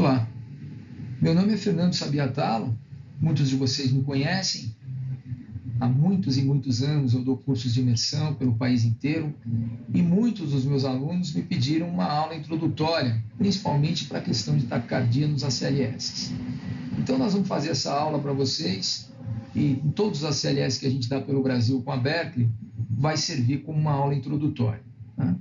Olá, meu nome é Fernando Sabiatalo, muitos de vocês me conhecem. Há muitos e muitos anos eu dou cursos de imersão pelo país inteiro e muitos dos meus alunos me pediram uma aula introdutória, principalmente para a questão de taquicardia nos ACLS. Então nós vamos fazer essa aula para vocês e em todos os ACLS que a gente dá pelo Brasil com a Berkeley vai servir como uma aula introdutória. Tá?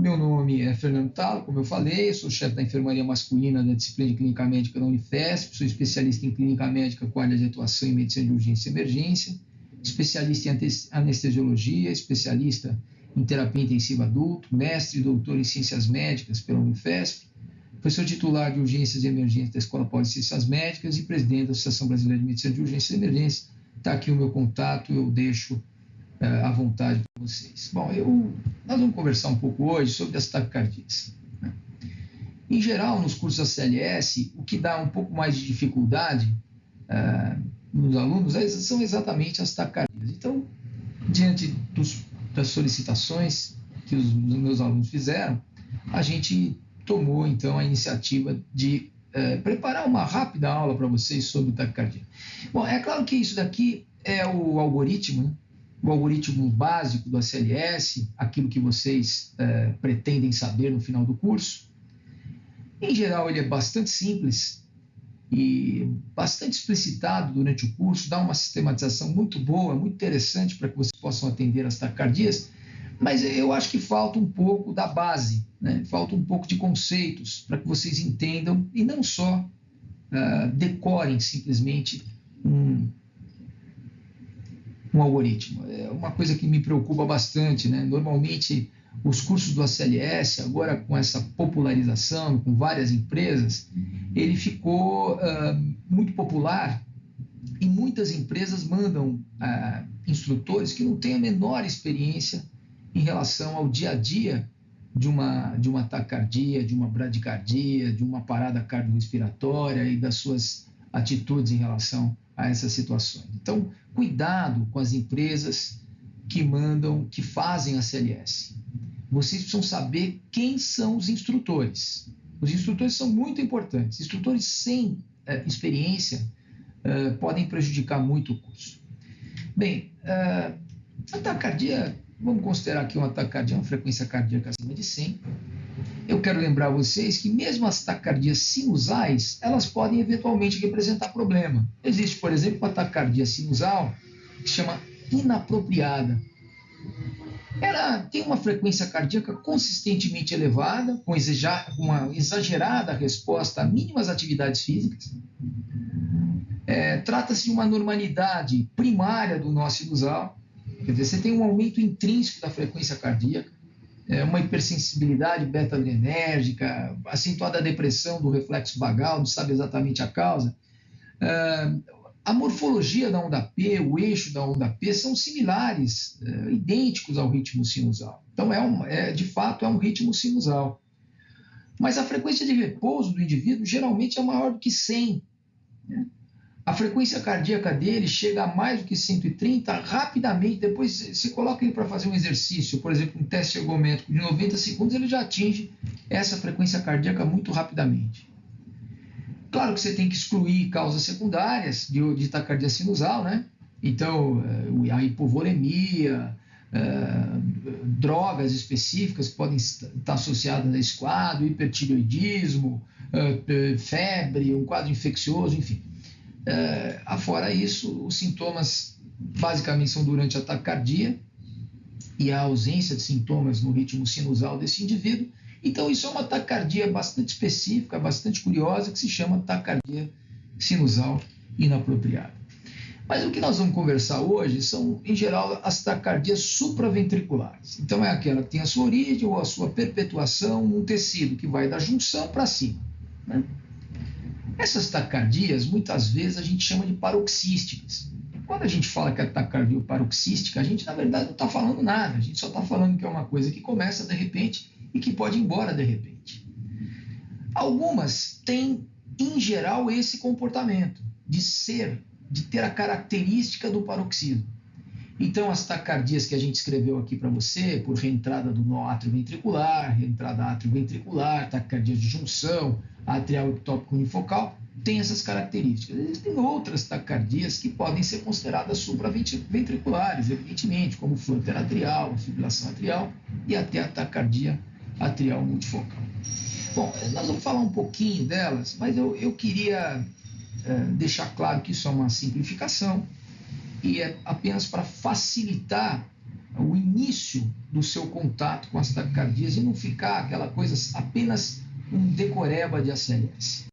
Meu nome é Fernando Talo, como eu falei, eu sou chefe da enfermaria masculina da disciplina de clínica médica da Unifesp, sou especialista em clínica médica com área de atuação em medicina de urgência e emergência, especialista em anestesiologia, especialista em terapia intensiva adulto, mestre e doutor em ciências médicas pela Unifesp, professor titular de urgências e emergências da Escola Poli de Ciências Médicas e presidente da Associação Brasileira de Medicina de Urgência e Emergência. Está aqui o meu contato, eu deixo à vontade para vocês. Bom, nós vamos conversar um pouco hoje sobre as taquicardias. Né? Em geral, nos cursos ACLS, o que dá um pouco mais de dificuldade nos alunos são exatamente as taquicardias. Então, diante das solicitações que os meus alunos fizeram, a gente tomou, então, a iniciativa de preparar uma rápida aula para vocês sobre taquicardia. Bom, é claro que isso daqui é o algoritmo, né? O algoritmo básico do ACLS, aquilo que vocês pretendem saber no final do curso. Em geral, ele é bastante simples e bastante explicitado durante o curso, dá uma sistematização muito boa, muito interessante para que vocês possam atender as taquicardias, mas eu acho que falta um pouco da base, né? Falta um pouco de conceitos para que vocês entendam e não só decorem simplesmente um algoritmo. É uma coisa que me preocupa bastante, né? Normalmente, os cursos do ACLS, agora com essa popularização, com várias empresas, ele ficou muito popular e muitas empresas mandam instrutores que não têm a menor experiência em relação ao dia a dia de uma taquicardia, de uma bradicardia, de uma parada cardiorrespiratória e das suas atitudes em relação a essas situações. Então, cuidado com as empresas que fazem a CLS. Vocês precisam saber quem são os instrutores. Os instrutores são muito importantes. Instrutores sem experiência podem prejudicar muito o curso. Bem, a taquicardia, vamos considerar que uma taquicardia é uma frequência cardíaca acima de 100. Eu quero lembrar vocês que mesmo as taquicardias sinusais, elas podem eventualmente representar problema. Existe, por exemplo, uma taquicardia sinusal que se chama inapropriada. Ela tem uma frequência cardíaca consistentemente elevada, com uma exagerada resposta a mínimas atividades físicas. Trata-se de uma normalidade primária do nó sinusal. Quer dizer, você tem um aumento intrínseco da frequência cardíaca, uma hipersensibilidade beta-adrenérgica, acentuada depressão do reflexo vagal, não sabe exatamente a causa. A morfologia da onda P, o eixo da onda P são similares, idênticos ao ritmo sinusal. Então, de fato, é um ritmo sinusal. Mas a frequência de repouso do indivíduo geralmente é maior do que 100. Né? A frequência cardíaca dele chega a mais do que 130 rapidamente. Depois você coloca ele para fazer um exercício, por exemplo, um teste ergométrico de 90 segundos, ele já atinge essa frequência cardíaca muito rapidamente. Claro que você tem que excluir causas secundárias de taquicardia sinusal, né? Então, a hipovolemia, drogas específicas que podem estar associadas a esse quadro, hipertireoidismo, febre, um quadro infeccioso, enfim. Afora isso, os sintomas basicamente são durante a taquicardia e a ausência de sintomas no ritmo sinusal desse indivíduo. Então, isso é uma taquicardia bastante específica, bastante curiosa, que se chama taquicardia sinusal inapropriada. Mas o que nós vamos conversar hoje são, em geral, as taquicardias supraventriculares. Então, é aquela que tem a sua origem ou a sua perpetuação num tecido que vai da junção para cima. Né? Essas taquicardias, muitas vezes, a gente chama de paroxísticas. Quando a gente fala que é taquicardia paroxística, a gente, na verdade, não está falando nada. A gente só está falando que é uma coisa que começa de repente e que pode ir embora de repente. Algumas têm, em geral, esse comportamento de ter a característica do paroxismo. Então, as taquicardias que a gente escreveu aqui para você, por reentrada do nó atrioventricular, reentrada atrioventricular, taquicardia de junção, atrial ectópica unifocal tem essas características. Existem outras taquicardias que podem ser consideradas supraventriculares, evidentemente, como flutter atrial, fibrilação atrial e até a taquicardia atrial multifocal. Bom, nós vamos falar um pouquinho delas, mas eu queria deixar claro que isso é uma simplificação e é apenas para facilitar o início do seu contato com as taquicardias e não ficar aquela coisa apenas um decoreba de ACLS.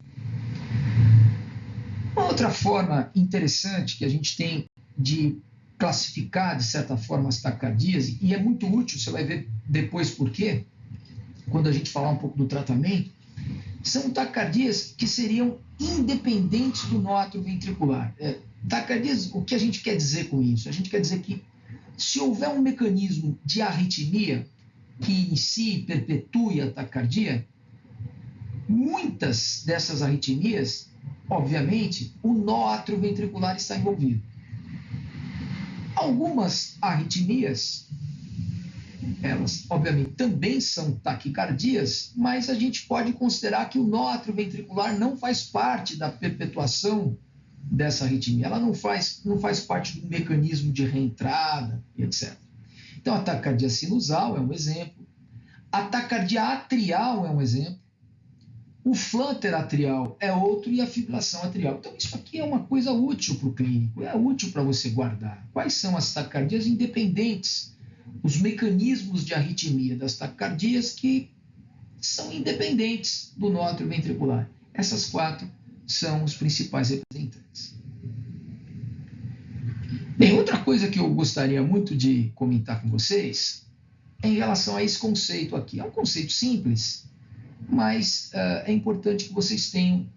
Uma outra forma interessante que a gente tem de classificar, de certa forma, as taquicardias, e é muito útil, você vai ver depois por quê, quando a gente falar um pouco do tratamento, são taquicardias que seriam independentes do nó atrioventricular. Taquicardias, o que a gente quer dizer com isso? A gente quer dizer que se houver um mecanismo de arritmia que inicie e perpetue a taquicardia, muitas dessas arritmias, obviamente, o nó atrioventricular está envolvido. Algumas arritmias, elas, obviamente, também são taquicardias, mas a gente pode considerar que o nó atrioventricular não faz parte da perpetuação dessa arritmia. Ela não faz parte do mecanismo de reentrada, etc. Então, a taquicardia sinusal é um exemplo. A taquicardia atrial é um exemplo. O flutter atrial é outro e a fibrilação atrial. Então, isso aqui é uma coisa útil para o clínico, é útil para você guardar. Quais são as taquicardias independentes? Os mecanismos de arritmia das taquicardias que são independentes do nó atrioventricular. Essas 4 são os principais representantes. Bem, outra coisa que eu gostaria muito de comentar com vocês é em relação a esse conceito aqui. É um conceito simples, mas é importante que vocês tenham,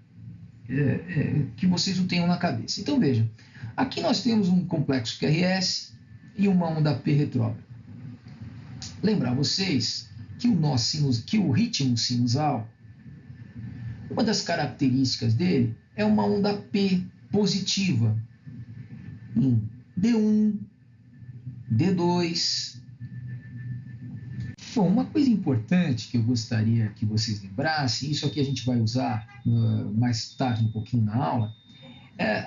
que vocês o tenham na cabeça. Então vejam, aqui nós temos um complexo QRS e uma onda P retrógrada. Lembrar vocês que o ritmo sinusal, uma das características dele é uma onda P positiva em D1, D2. Bom, uma coisa importante que eu gostaria que vocês lembrassem, isso aqui a gente vai usar mais tarde um pouquinho na aula,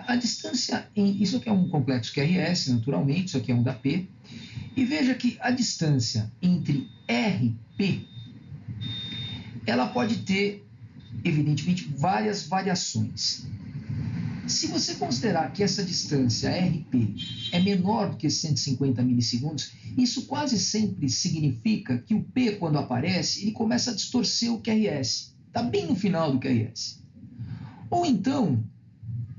a distância, isso aqui é um complexo QRS, naturalmente, isso aqui é onda P, e veja que a distância entre R e P, ela pode ter, evidentemente, várias variações. Se você considerar que essa distância RP é menor do que 150 milissegundos, isso quase sempre significa que o P, quando aparece, ele começa a distorcer o QRS. Está bem no final do QRS. Ou então,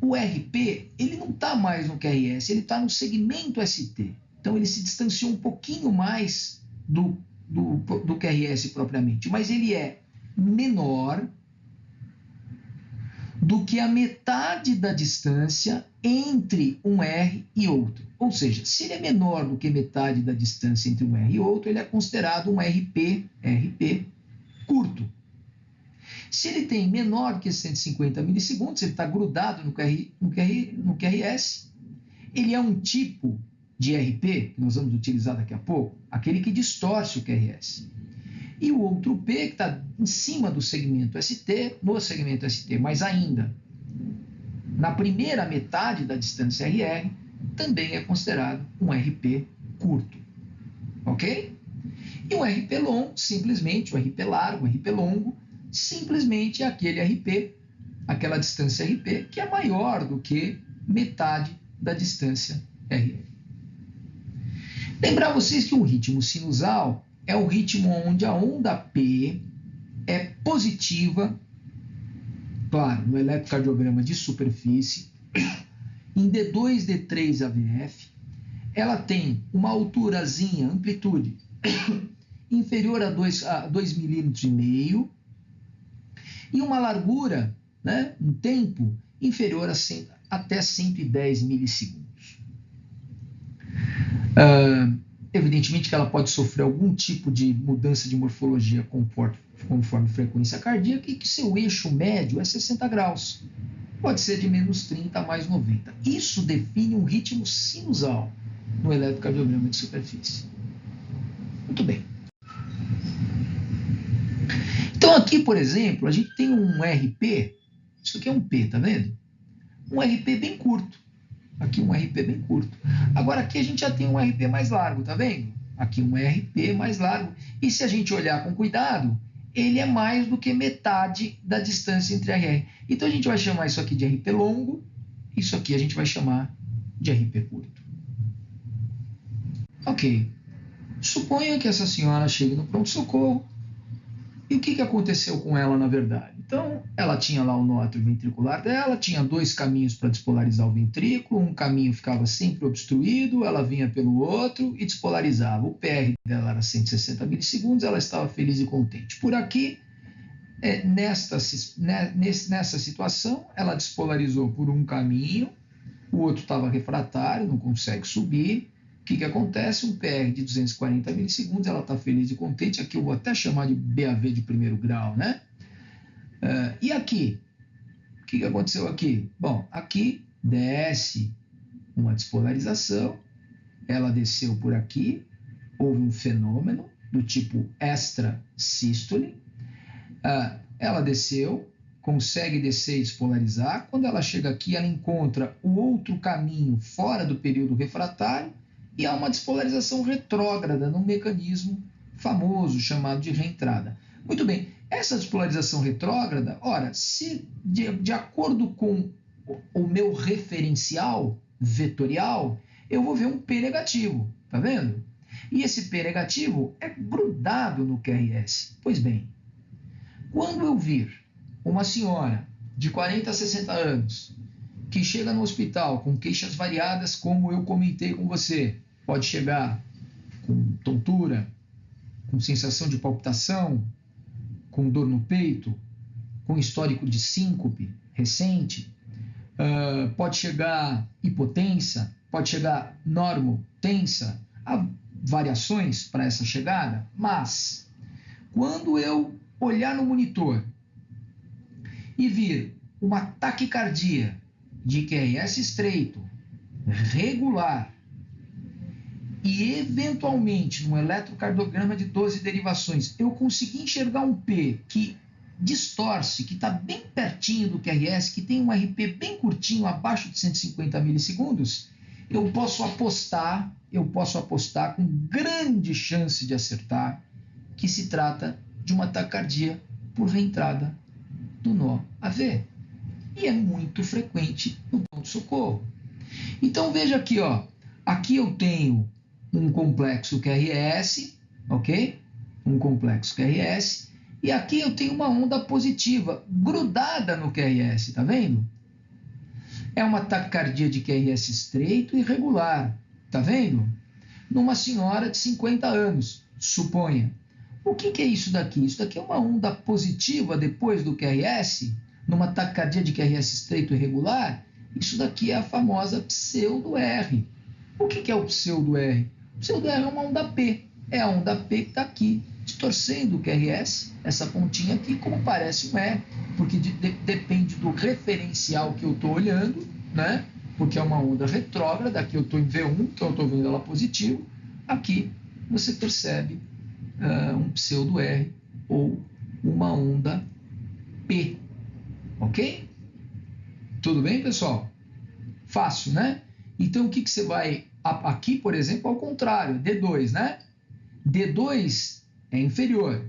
o RP, ele não está mais no QRS, ele está no segmento ST. Então, ele se distanciou um pouquinho mais do QRS propriamente, mas ele é menor do que a metade da distância entre um R e outro. Ou seja, se ele é menor do que metade da distância entre um R e outro, ele é considerado um RP curto. Se ele tem menor que 150 milissegundos, ele está grudado no QRS, ele é um tipo de RP, que nós vamos utilizar daqui a pouco, aquele que distorce o QRS. E o outro P, que está em cima do segmento ST, no segmento ST, mas ainda na primeira metade da distância RR, também é considerado um RP curto. Ok? E o RP longo, simplesmente, o RP largo, o RP longo, simplesmente é aquele RP, aquela distância RP, que é maior do que metade da distância RR. Lembrar vocês que um ritmo sinusal é o ritmo onde a onda P é positiva, claro, no eletrocardiograma de superfície, em D2, D3 AVF, ela tem uma alturazinha, amplitude, inferior a 2,5 milímetros e uma largura, né, um tempo inferior a até 110 milissegundos. Evidentemente que ela pode sofrer algum tipo de mudança de morfologia conforme frequência cardíaca e que seu eixo médio é 60 graus. Pode ser de menos 30 a mais 90. Isso define um ritmo sinusal no eletrocardiograma de superfície. Muito bem. Então Então aqui, por exemplo, a gente tem um RP, isso aqui é um P, tá vendo? Um RP bem curto. Aqui um RP bem curto. Agora aqui a gente já tem um RP mais largo, tá vendo? Aqui um RP mais largo. E se a gente olhar com cuidado, ele é mais do que metade da distância entre RR. Então a gente vai chamar isso aqui de RP longo, isso aqui a gente vai chamar de RP curto. Ok. Suponha que essa senhora chegue no pronto-socorro. E o que aconteceu com ela, na verdade? Então, ela tinha lá o nó atrioventricular dela, tinha 2 caminhos para despolarizar o ventrículo, um caminho ficava sempre obstruído, ela vinha pelo outro e despolarizava. O PR dela era 160 milissegundos, ela estava feliz e contente. Por aqui, nessa situação, ela despolarizou por um caminho, o outro estava refratário, não consegue subir. O que acontece? Um PR de 240 milissegundos, ela está feliz e contente. Aqui eu vou até chamar de BAV de primeiro grau, né? E aqui? O que aconteceu aqui? Bom, aqui desce uma despolarização, ela desceu por aqui, houve um fenômeno do tipo extrasístole, ela desceu, consegue descer e despolarizar. Quando ela chega aqui, ela encontra o outro caminho fora do período refratário, e há uma despolarização retrógrada num mecanismo famoso chamado de reentrada. Muito bem, essa despolarização retrógrada, ora, se de acordo com o meu referencial vetorial, eu vou ver um P negativo, tá vendo? E esse P negativo é grudado no QRS. Pois bem, quando eu vir uma senhora de 40 a 60 anos que chega no hospital com queixas variadas, como eu comentei com você, pode chegar com tontura, com sensação de palpitação, com dor no peito, com histórico de síncope recente, pode chegar hipotensa, pode chegar normotensa, há variações para essa chegada, mas quando eu olhar no monitor e vir uma taquicardia de QRS estreito, regular, e eventualmente no eletrocardiograma de 12 derivações eu conseguir enxergar um P que distorce, que está bem pertinho do QRS, que tem um RP bem curtinho, abaixo de 150 milissegundos, eu posso apostar com grande chance de acertar que se trata de uma taquicardia por reentrada do nó AV. E é muito frequente no pronto-socorro. Então veja aqui, ó, aqui eu tenho um complexo QRS, ok? Um complexo QRS, e aqui eu tenho uma onda positiva grudada no QRS, tá vendo? É uma taquicardia de QRS estreito e regular, tá vendo? Numa senhora de 50 anos, suponha. O que é isso daqui? Isso daqui é uma onda positiva depois do QRS, numa taquicardia de QRS estreito e regular. Isso daqui é a famosa pseudo-R. O que é o pseudo-R? O pseudo-R é uma onda P. É a onda P que está aqui, distorcendo o QRS, essa pontinha aqui, como parece um R, porque depende do referencial que eu estou olhando, né? Porque é uma onda retrógrada, aqui eu estou em V1, então eu estou vendo ela positivo. Aqui você percebe um pseudo-R ou uma onda P. Ok? Tudo bem, pessoal? Fácil, né? Então, o que você vai... Aqui, por exemplo, ao contrário, D2, né? D2 é inferior.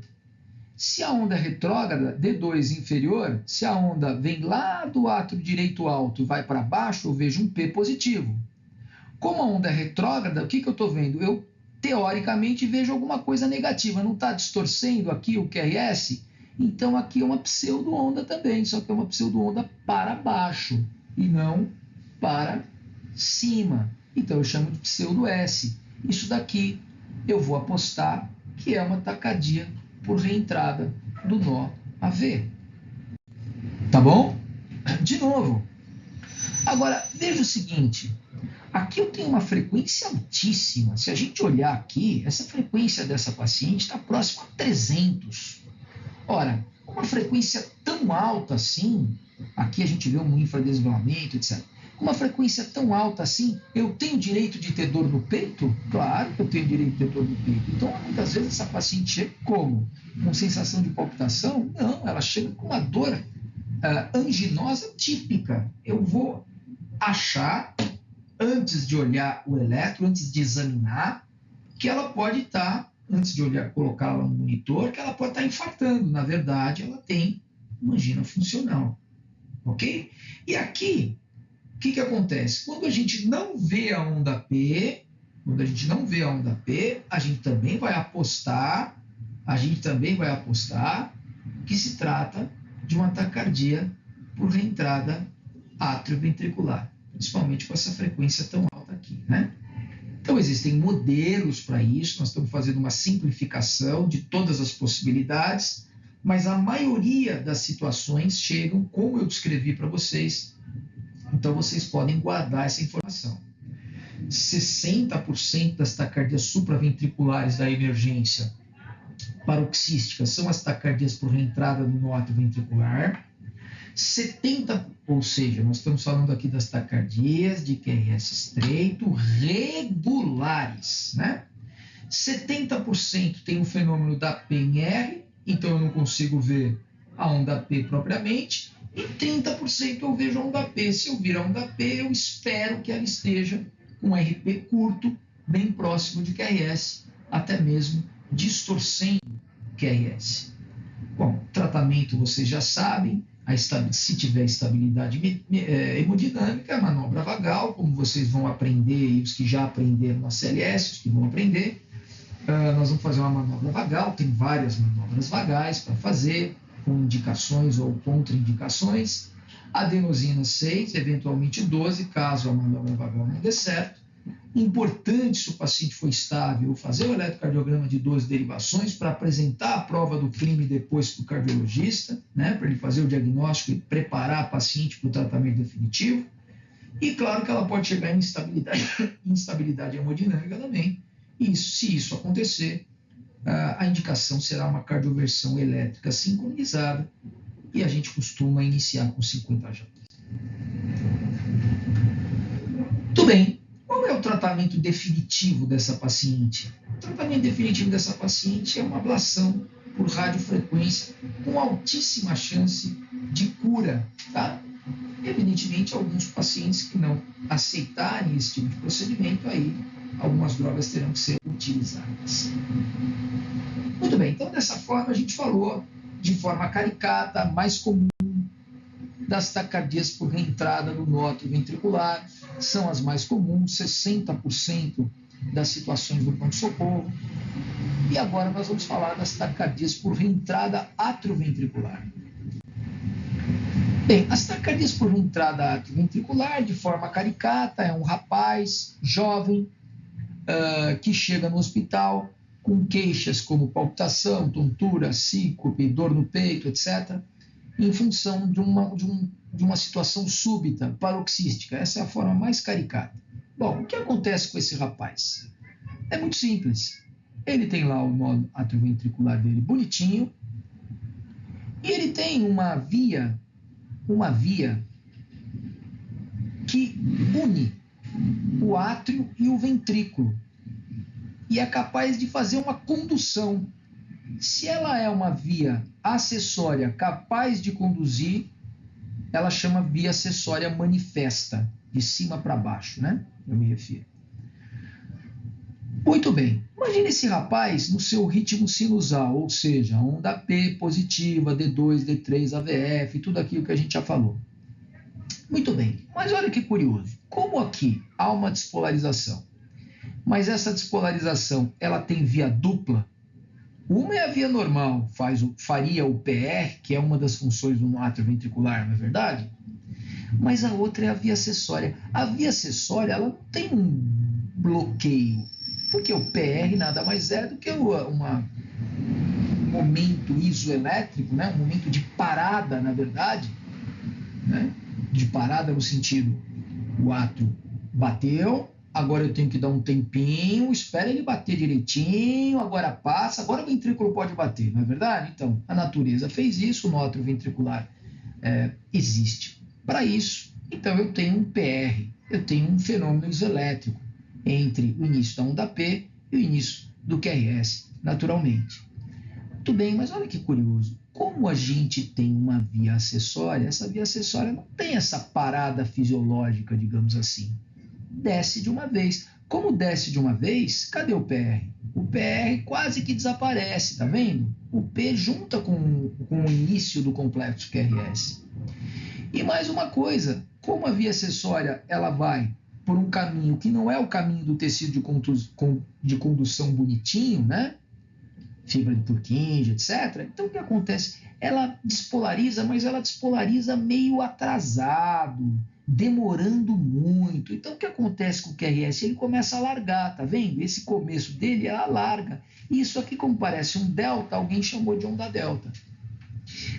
Se a onda é retrógrada, D2 inferior, se a onda vem lá do átrio direito alto e vai para baixo, eu vejo um P positivo. Como a onda é retrógrada, o que eu estou vendo? Eu, teoricamente, vejo alguma coisa negativa. Não está distorcendo aqui o QRS? Então, aqui é uma pseudo-onda também, só que é uma pseudo-onda para baixo e não para cima. Então, eu chamo de pseudo-S. Isso daqui eu vou apostar que é uma taquicardia por reentrada do nó AV. Tá bom? De novo. Agora, veja o seguinte. Aqui eu tenho uma frequência altíssima. Se a gente olhar aqui, essa frequência dessa paciente está próxima a 300. Ora, uma frequência tão alta assim, aqui a gente vê um infradesvelamento, etc. uma frequência tão alta assim, eu tenho direito de ter dor no peito? Claro que eu tenho direito de ter dor no peito. Então, muitas vezes essa paciente chega como? Com sensação de palpitação? Não, ela chega com uma dor anginosa típica. Eu vou achar, antes de olhar o eletro, antes de examinar, que ela pode estar, antes de olhar, colocá-la no monitor, que ela pode estar infartando. Na verdade, ela tem uma angina funcional. Ok? E aqui, o que acontece? Quando a gente não vê a onda P, a gente também vai apostar que se trata de uma taquicardia por reentrada atrioventricular, principalmente com essa frequência tão alta aqui, né? Então, existem modelos para isso, nós estamos fazendo uma simplificação de todas as possibilidades, mas a maioria das situações chegam como eu descrevi para vocês, então vocês podem guardar essa informação. 60% das taquicardias supraventriculares da emergência paroxística são as taquicardias por reentrada no nó atrioventricular. 70%, ou seja, nós estamos falando aqui das taquicardias de QRS estreito regulares, né? 70% tem o fenômeno da PNR, então eu não consigo ver a onda P propriamente, e 30% eu vejo a onda P. Se eu vir a onda P, eu espero que ela esteja com um RP curto, bem próximo de QRS, até mesmo distorcendo QRS. Bom, tratamento vocês já sabem, se tiver estabilidade hemodinâmica, a manobra vagal, como vocês vão aprender, e os que já aprenderam na CLS, os que vão aprender, nós vamos fazer uma manobra vagal, tem várias manobras vagais para fazer, com indicações ou contraindicações, adenosina 6, eventualmente 12, caso a manobra vagal não dê certo. Importante, se o paciente for estável, fazer o eletrocardiograma de 12 derivações para apresentar a prova do CLIME depois para o cardiologista, né, para ele fazer o diagnóstico e preparar a paciente para o tratamento definitivo. E claro que ela pode chegar em instabilidade hemodinâmica também. E se isso acontecer, a indicação será uma cardioversão elétrica sincronizada e a gente costuma iniciar com 50 J. Tudo bem. Qual é o tratamento definitivo dessa paciente? O tratamento definitivo dessa paciente é uma ablação por radiofrequência com altíssima chance de cura, tá? Evidentemente, alguns pacientes que não aceitarem esse tipo de procedimento, aí algumas drogas terão que ser utilizadas. Muito bem, então dessa forma a gente falou de forma caricata, mais comum, das taquicardias por reentrada no nó atrioventricular, são as mais comuns, 60% das situações do pronto-socorro. E agora nós vamos falar das taquicardias por reentrada atrioventricular. Bem, as taquicardias por reentrada atrioventricular, de forma caricata, é um rapaz jovem que chega no hospital com queixas como palpitação, tontura, síncope, dor no peito, etc., em função de uma situação súbita, paroxística. Essa é a forma mais caricata. Bom, o que acontece com esse rapaz? É muito simples. Ele tem lá o nó atrioventricular dele bonitinho, e ele tem uma via que une o átrio e o ventrículo, e é capaz de fazer uma condução. Se ela é uma via acessória capaz de conduzir, ela chama via acessória manifesta, de cima para baixo, né? Eu me refiro. Muito bem. Imagine esse rapaz no seu ritmo sinusal, ou seja, onda P positiva, D2, D3, AVF, tudo aquilo que a gente já falou. Muito bem. Mas olha que curioso. Como aqui há uma despolarização, mas essa despolarização ela tem via dupla. Uma é a via normal, faria o PR, que é uma das funções do nó atrioventricular, não é verdade? Mas a outra é a via acessória. A via acessória ela não tem um bloqueio, porque o PR nada mais é do que um momento isoelétrico, né? Um momento de parada, na verdade, né? De parada no sentido, o átrio bateu, agora eu tenho que dar um tempinho, espera ele bater direitinho, agora passa, agora o ventrículo pode bater, não é verdade? Então, a natureza fez isso, o nó atrioventricular existe para isso, e Então eu tenho um PR, eu tenho um fenômeno isoelétrico entre o início da onda P e o início do QRS, naturalmente. Muito bem, mas olha que curioso. Como a gente tem uma via acessória, essa via acessória não tem essa parada fisiológica, digamos assim. Desce de uma vez. Como desce de uma vez, cadê o PR? O PR quase que desaparece, tá vendo? O P junta com o início do complexo QRS. E mais uma coisa, como a via acessória ela vai por um caminho que não é o caminho do tecido de condução bonitinho, né? Fibra de Purkinje, etc. Então, o que acontece? Ela despolariza, mas ela despolariza meio atrasado, demorando muito. Então, o que acontece com o QRS? Ele começa a largar, tá vendo? Esse começo dele, ela larga. E isso aqui, como parece um delta, alguém chamou de onda delta.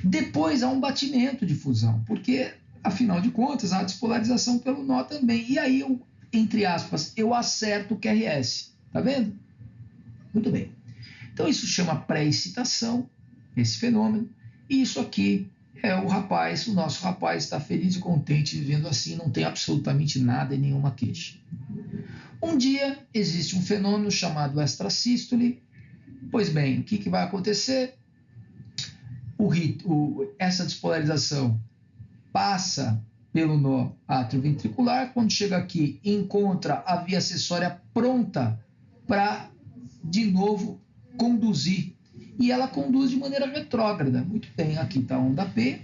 Depois há um batimento de fusão, porque, afinal de contas, há despolarização pelo nó também. E aí, entre aspas, eu acerto o QRS. Tá vendo? Muito bem. Então, isso chama pré-excitação, esse fenômeno, e isso aqui é o rapaz, o nosso rapaz está feliz e contente vivendo assim, não tem absolutamente nada e nenhuma queixa. Um dia, existe um fenômeno chamado extrasístole. Pois bem, o que vai acontecer? Essa despolarização passa pelo nó atrioventricular, quando chega aqui, encontra a via acessória pronta para, de novo, conduzir. E ela conduz de maneira retrógrada. Muito bem, aqui está a onda P.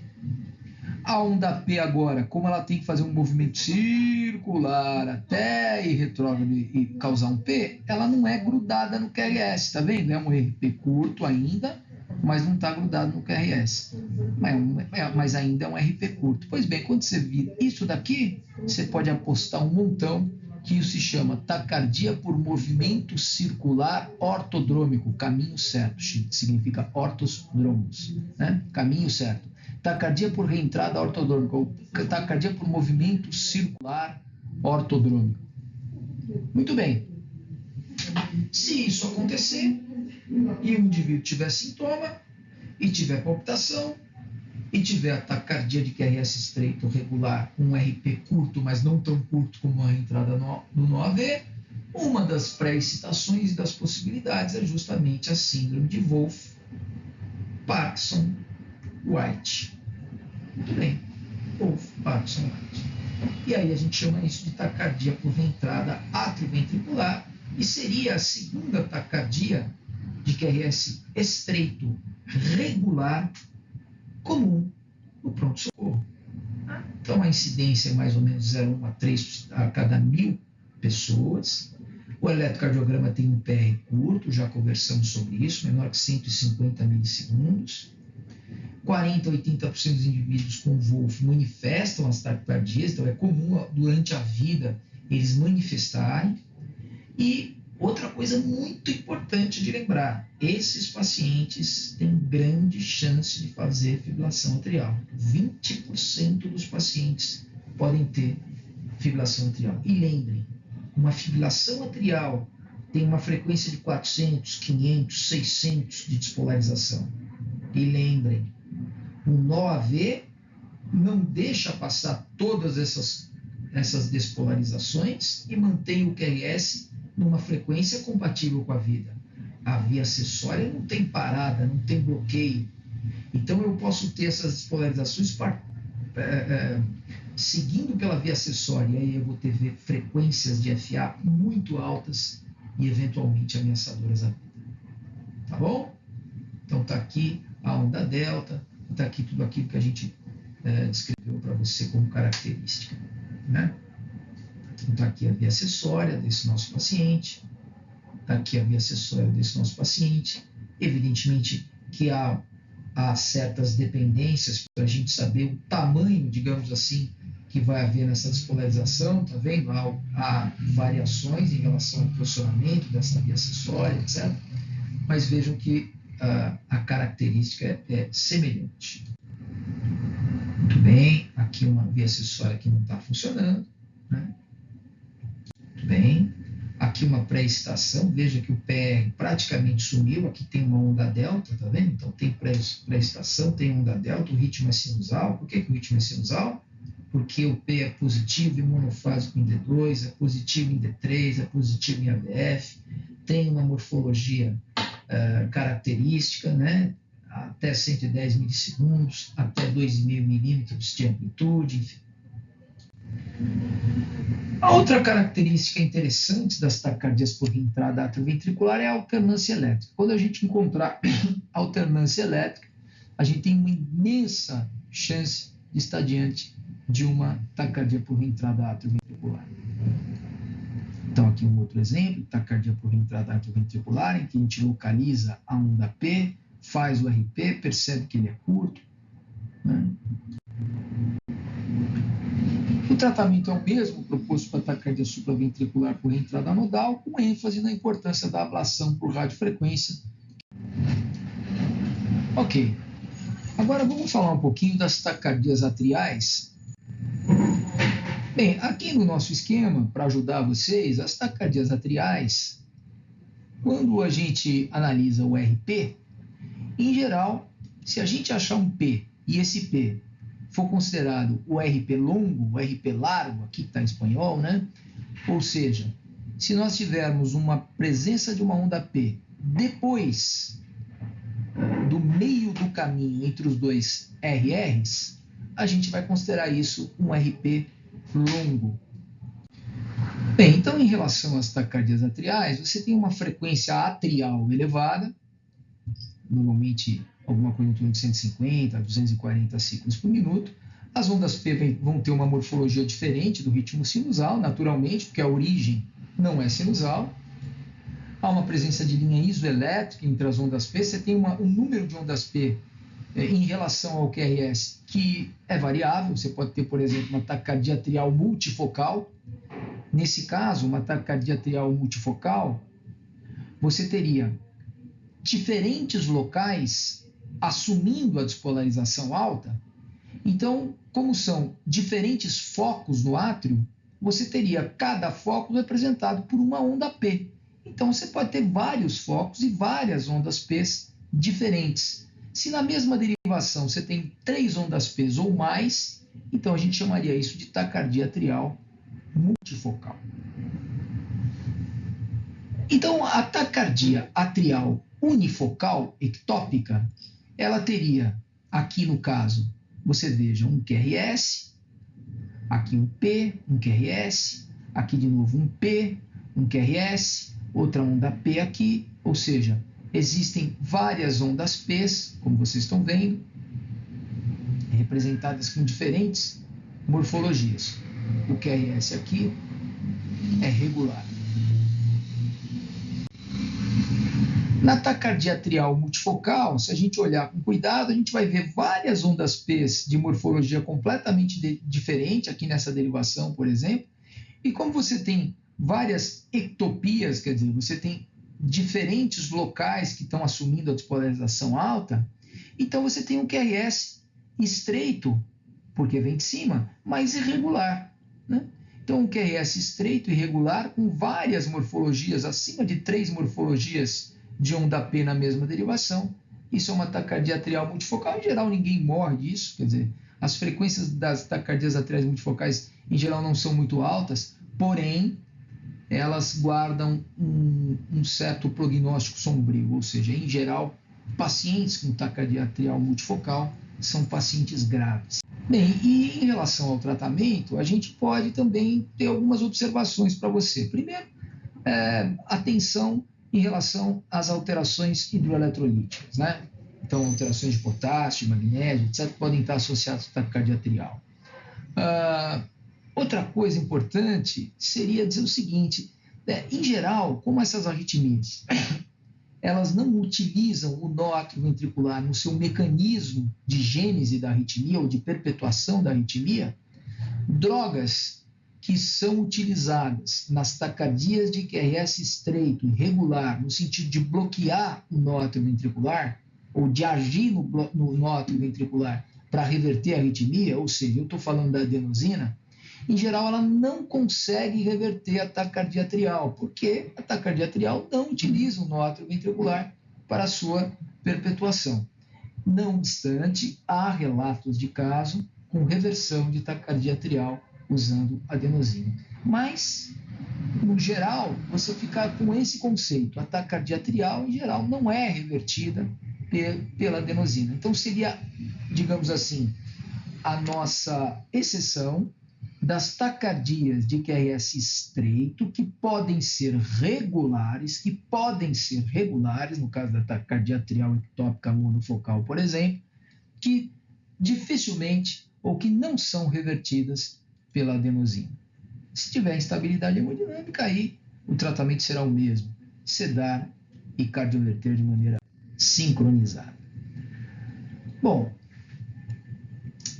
A onda P agora, como ela tem que fazer um movimento circular até ir retrógrado e causar um P, ela não é grudada no QRS, tá vendo? É um RP curto ainda, mas não está grudado no QRS. Mas ainda é um RP curto. Pois bem, quando você vira isso daqui, você pode apostar um montão que isso se chama taquicardia por movimento circular ortodrômico, caminho certo, significa ortodromos, né? Caminho certo. Taquicardia por reentrada ortodrômica, ou taquicardia por movimento circular ortodrômico. Muito bem. Se isso acontecer e o indivíduo tiver sintoma e tiver palpitação, e tiver a taquicardia de QRS estreito regular, um RP curto, mas não tão curto como a entrada no nó AV, uma das pré-excitações e das possibilidades é justamente a síndrome de Wolff-Parkinson-White. Muito bem, Wolff-Parkinson-White. E aí a gente chama isso de taquicardia por entrada atrioventricular, e seria a segunda taquicardia de QRS estreito regular comum no pronto-socorro. Então, a incidência é mais ou menos 0,1 a 3 a cada 1.000 pessoas. O eletrocardiograma tem um PR curto, já conversamos sobre isso, menor que 150 milissegundos. 40 a 80% dos indivíduos com Wolff manifestam as taquicardias, então é comum durante a vida eles manifestarem. E outra coisa muito importante de lembrar, esses pacientes têm grande chance de fazer fibrilação atrial. 20% dos pacientes podem ter fibrilação atrial. E lembrem, uma fibrilação atrial tem uma frequência de 400, 500, 600 de despolarização. E lembrem, o nó AV não deixa passar todas essas despolarizações e mantém o QRS numa frequência compatível com a vida. A via acessória não tem parada, não tem bloqueio. Então eu posso ter essas despolarizações seguindo pela via acessória, e aí eu vou ter frequências de FA muito altas e eventualmente ameaçadoras à vida. Tá bom? Então tá aqui a onda delta, tá aqui tudo aquilo que a gente descreveu para você como característica, né? Então, está aqui a via acessória desse nosso paciente, está aqui a via acessória desse nosso paciente. Evidentemente que há certas dependências para a gente saber o tamanho, digamos assim, que vai haver nessa despolarização, tá vendo? Há variações em relação ao posicionamento dessa via acessória, etc. Mas vejam que a característica é semelhante. Muito bem, aqui uma via acessória que não está funcionando, né? Bem, aqui uma pré-excitação, veja que o PR praticamente sumiu, aqui tem uma onda delta, tá vendo? Então tem pré-excitação, tem onda delta, o ritmo é sinusal. Por que o ritmo é sinusal? porque o P é positivo e monofásico em D2, é positivo em D3, é positivo em ABF, tem uma morfologia característica, né? Até 110 milissegundos, até 2,5 milímetros de amplitude, enfim. A outra característica interessante das taquicardias por reentrada atrioventricular é a alternância elétrica. Quando a gente encontrar alternância elétrica, a gente tem uma imensa chance de estar diante de uma taquicardia por reentrada atrioventricular. Então, aqui um outro exemplo, taquicardia por reentrada atrioventricular, em que a gente localiza a onda P, faz o RP, percebe que ele é curto, né? O tratamento é o mesmo proposto para taquicardia supraventricular por reentrada nodal, com ênfase na importância da ablação por radiofrequência. Ok. Agora vamos falar um pouquinho das taquicardias atriais. Bem, aqui no nosso esquema, para ajudar vocês, as taquicardias atriais, quando a gente analisa o RP, em geral, se a gente achar um P e esse P for considerado o RP longo, o RP largo, aqui está em espanhol, né? Ou seja, se nós tivermos uma presença de uma onda P depois do meio do caminho entre os dois RRs, a gente vai considerar isso um RP longo. Bem, então em relação às taquicardias atriais, você tem uma frequência atrial elevada, normalmente alguma coisa em torno de 150 a 240 ciclos por minuto. As ondas P vão ter uma morfologia diferente do ritmo sinusal, naturalmente, porque a origem não é sinusal. Há uma presença de linha isoelétrica entre as ondas P. Você tem um número de ondas P em relação ao QRS que é variável. Você pode ter, por exemplo, uma taquicardia atrial multifocal. Nesse caso, uma taquicardia atrial multifocal, você teria diferentes locais assumindo a despolarização alta. Então, como são diferentes focos no átrio, você teria cada foco representado por uma onda P. Então, você pode ter vários focos e várias ondas P diferentes. Se na mesma derivação você tem 3 ondas P ou mais, então a gente chamaria isso de taquicardia atrial multifocal. Então, a taquicardia atrial unifocal ectópica, ela teria, aqui no caso, você veja um QRS, aqui um P, um QRS, aqui de novo um P, um QRS, outra onda P aqui, ou seja, existem várias ondas P, como vocês estão vendo, representadas com diferentes morfologias. O QRS aqui é regular. Na taquicardia atrial multifocal, se a gente olhar com cuidado, a gente vai ver várias ondas P de morfologia completamente diferente, aqui nessa derivação, por exemplo. E como você tem várias ectopias, quer dizer, você tem diferentes locais que estão assumindo a despolarização alta, então você tem um QRS estreito, porque vem de cima, mas irregular, né? Então, um QRS estreito e irregular, com várias morfologias, acima de 3 morfologias de onda P na mesma derivação. Isso é uma taquicardia atrial multifocal. Em geral, ninguém morre disso. Quer dizer, as frequências das taquicardias atriais multifocais, em geral, não são muito altas, porém, elas guardam um certo prognóstico sombrio. Ou seja, em geral, pacientes com taquicardia atrial multifocal são pacientes graves. Bem, e em relação ao tratamento, a gente pode também ter algumas observações para você. Primeiro, atenção em relação às alterações hidroeletrolíticas, né? Então, alterações de potássio, magnésio, etc., podem estar associadas à taquicardia atrial. Outra coisa importante seria dizer o seguinte, em geral, como essas arritmias, elas não utilizam o nó atrioventricular no seu mecanismo de gênese da arritmia ou de perpetuação da arritmia, drogas que são utilizadas nas taquicardias de QRS estreito e regular, no sentido de bloquear o nó atrioventricular, ou de agir no nó atrioventricular para reverter a arritmia, ou seja, eu estou falando da adenosina, em geral ela não consegue reverter a taquicardia atrial, porque a taquicardia atrial não utiliza o nó atrioventricular para a sua perpetuação. Não obstante, há relatos de caso com reversão de taquicardia atrial usando adenosina. Mas, no geral, você fica com esse conceito. A taquicardia atrial, em geral, não é revertida pela adenosina. Então, seria, digamos assim, a nossa exceção das taquicardias de QRS estreito, que podem ser regulares, no caso da taquicardia atrial ectópica monofocal, por exemplo, que dificilmente ou que não são revertidas pela adenosina. Se tiver instabilidade hemodinâmica, aí o tratamento será o mesmo: sedar e cardioverter de maneira sincronizada. Bom,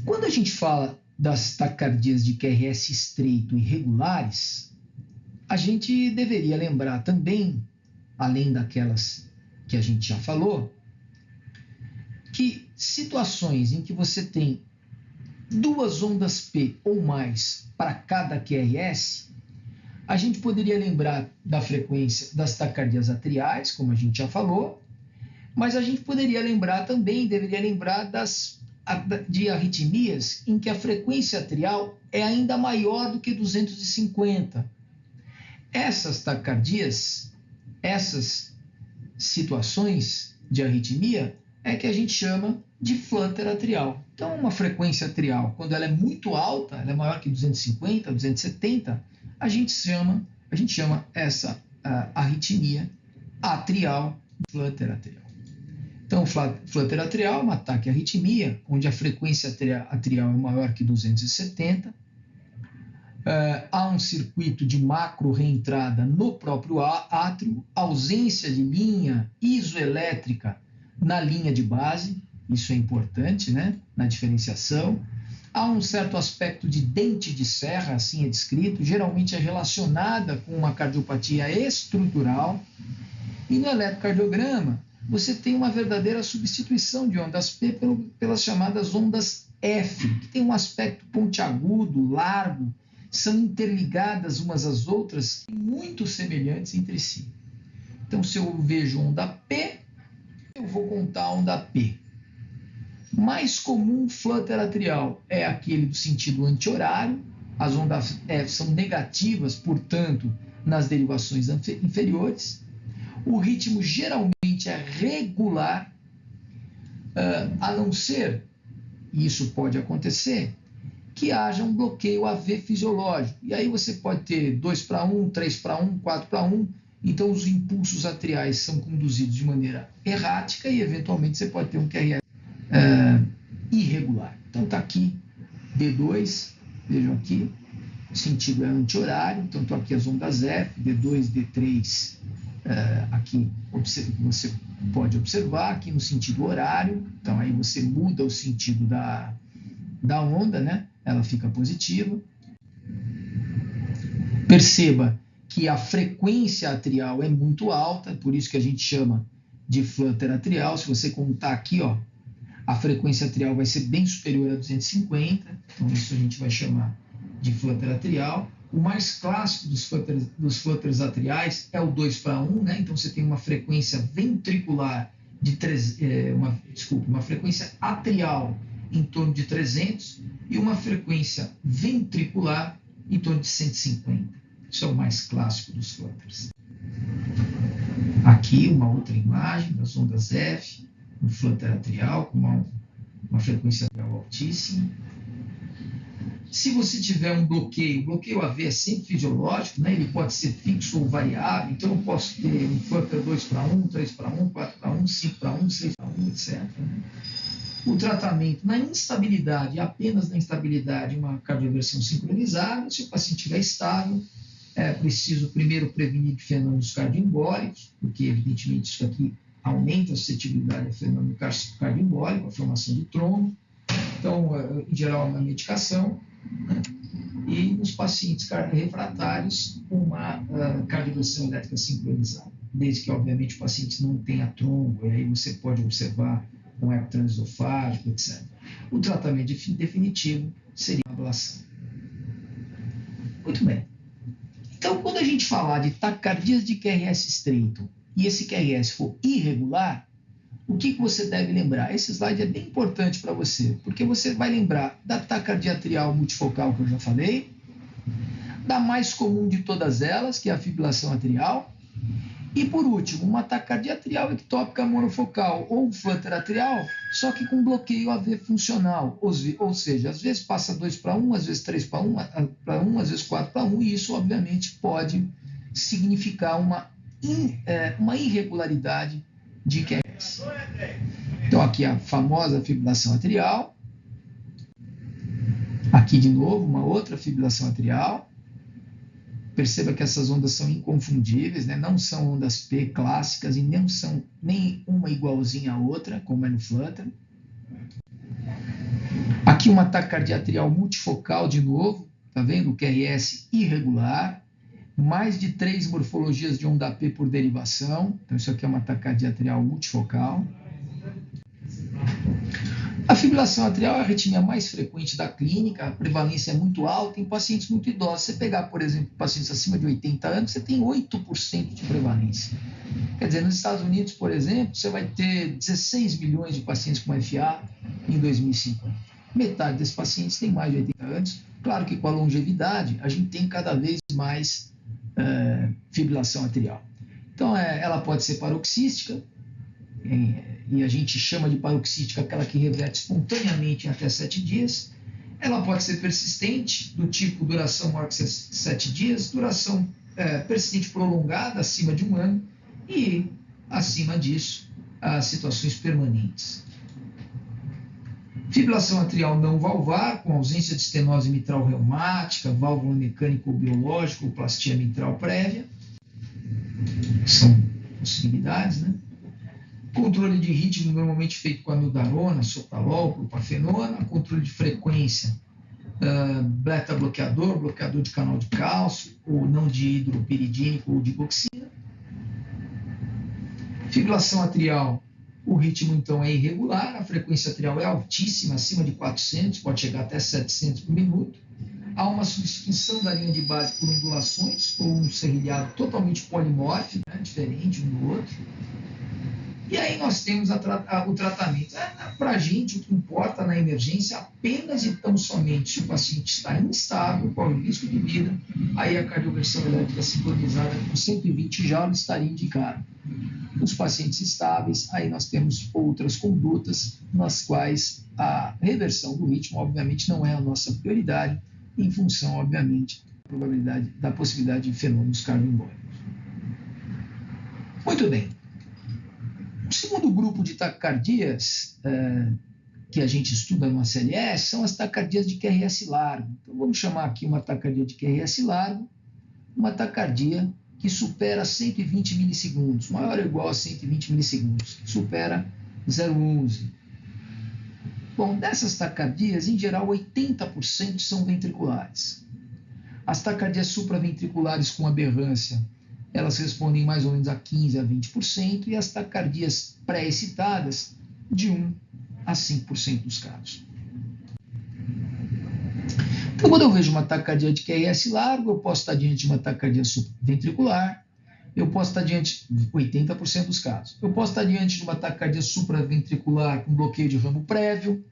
quando a gente fala das taquicardias de QRS estreito irregulares, a gente deveria lembrar também, além daquelas que a gente já falou, que situações em que você tem 2 ondas P ou mais para cada QRS, a gente poderia lembrar da frequência das taquicardias atriais, como a gente já falou, mas a gente poderia lembrar também, deveria lembrar de arritmias em que a frequência atrial é ainda maior do que 250. Essas taquicardias, essas situações de arritmia, é que a gente chama de flutter atrial. Então, uma frequência atrial, quando ela é muito alta, ela é maior que 250, 270, a gente chama essa arritmia atrial de flutter atrial. Então, flutter atrial é uma taquiarritmia, onde a frequência atrial é maior que 270. Há um circuito de macro reentrada no próprio átrio, ausência de linha isoelétrica na linha de base, isso é importante, né, na diferenciação. Há um certo aspecto de dente de serra, assim é descrito, geralmente é relacionada com uma cardiopatia estrutural. E no eletrocardiograma, você tem uma verdadeira substituição de ondas P pelas chamadas ondas F, que tem um aspecto pontiagudo, largo, são interligadas umas às outras e muito semelhantes entre si. Então, se eu vejo onda P, eu vou contar a onda P. Mais comum flutter atrial é aquele do sentido anti-horário, as ondas F são negativas, portanto, nas derivações inferiores. O ritmo geralmente é regular, a não ser, e isso pode acontecer, que haja um bloqueio AV fisiológico. E aí você pode ter 2:1, 3:1, 4:1. Então, os impulsos atriais são conduzidos de maneira errática e, eventualmente, você pode ter um QRS irregular. Então, está aqui D2, vejam aqui, o sentido é anti-horário, então estão aqui as ondas F, D2, D3, aqui você pode observar aqui no sentido horário, então aí você muda o sentido da onda, né? Ela fica positiva. Perceba que a frequência atrial é muito alta, por isso que a gente chama de flutter atrial. Se você contar aqui, ó, a frequência atrial vai ser bem superior a 250, então isso a gente vai chamar de flutter atrial. O mais clássico dos flutters atriais é o 2:1, né? Então você tem uma frequência ventricular de uma frequência atrial em torno de 300 e uma frequência ventricular em torno de 150. Isso é o mais clássico dos flutters. Aqui uma outra imagem das ondas F, no flutter atrial, com uma frequência atrial altíssima. Se você tiver um bloqueio AV é sempre fisiológico, né? Ele pode ser fixo ou variável, então eu posso ter um flutter 2:1, 3:1, 4:1, 5:1, 6:1, etc. Né? O tratamento na instabilidade, apenas na instabilidade, uma cardioversão sincronizada. Se o paciente estiver estável, é preciso primeiro prevenir de fenômenos cardioembólicos, porque evidentemente isso aqui aumenta a suscetibilidade a fenômeno cardioembólico, a formação de trombo. Então, em geral, uma medicação, né? E nos pacientes refratários, uma cardioversão elétrica sincronizada, desde que, obviamente, o paciente não tenha trombo, e aí você pode observar um eco transesofágico, etc. O tratamento definitivo seria uma ablação. Muito bem. Então, quando a gente falar de taquicardias de QRS estreito e esse QRS for irregular, o que você deve lembrar? Esse slide é bem importante para você, porque você vai lembrar da taquicardia atrial multifocal, que eu já falei, da mais comum de todas elas, que é a fibrilação atrial, e por último, uma taquicardia atrial ectópica monofocal ou um flutter atrial, só que com bloqueio AV funcional, ou seja, às vezes passa 2 para 1, às vezes 3 para 1, às vezes 4 para 1, e isso obviamente pode significar uma irregularidade de QRS. Então aqui a famosa fibrilação atrial, aqui de novo uma outra fibrilação atrial. Perceba que essas ondas são inconfundíveis, né? Não são ondas P clássicas e não são nem uma igualzinha à outra, como é no flutter. Aqui uma taquicardia atrial multifocal de novo, tá vendo? O QRS irregular, mais de 3 morfologias de onda P por derivação, então isso aqui é uma taquicardia atrial multifocal. A fibrilação atrial é a arritmia mais frequente da clínica, a prevalência é muito alta em pacientes muito idosos. Se você pegar, por exemplo, pacientes acima de 80 anos, você tem 8% de prevalência. Quer dizer, nos Estados Unidos, por exemplo, você vai ter 16 milhões de pacientes com FA em 2050. Metade desses pacientes tem mais de 80 anos. Claro que com a longevidade, a gente tem cada vez mais fibrilação atrial. Então, ela pode ser paroxística, e a gente chama de paroxística aquela que reverte espontaneamente em até 7 dias. Ela pode ser persistente, do tipo duração maior que 7 dias, duração persistente prolongada, acima de 1 ano, e, acima disso, as situações permanentes. Fibrilação atrial não valvar, com ausência de estenose mitral reumática, válvula mecânico-biológica ou plastia mitral prévia. São possibilidades, né? Controle de ritmo normalmente feito com amiodarona, sotalol, propafenona. Controle de frequência, beta-bloqueador, bloqueador de canal de cálcio, ou não dihidropiridínico ou digoxina. Fibrilação atrial, o ritmo então é irregular, a frequência atrial é altíssima, acima de 400, pode chegar até 700 por minuto. Há uma substituição da linha de base por ondulações, ou um serrilhado totalmente polimórfico, né, diferente um do outro. E aí nós temos o tratamento. Para a gente, o que importa na emergência é apenas e tão somente se o paciente está instável, qual é o risco de vida, aí a cardioversão elétrica sincronizada com 120 joules estaria indicada. Os pacientes estáveis, aí nós temos outras condutas nas quais a reversão do ritmo, obviamente, não é a nossa prioridade, em função, obviamente, da possibilidade de fenômenos cardioembólicos. Muito bem. O segundo grupo de taquicardias que a gente estuda no ACLS são as taquicardias de QRS largo. Então, vamos chamar aqui uma taquicardia de QRS largo, uma taquicardia que supera 120 milissegundos, maior ou igual a 120 milissegundos, supera 0,11. Bom, dessas taquicardias, em geral, 80% são ventriculares. As taquicardias supraventriculares com aberrância, elas respondem mais ou menos a 15% a 20%, e as taquicardias pré-excitadas, de 1% a 5% dos casos. Então, quando eu vejo uma taquicardia de QRS largo, eu posso estar diante de uma taquicardia subventricular, eu posso estar diante de 80% dos casos. Eu posso estar diante de uma taquicardia supraventricular com bloqueio de ramo prévio,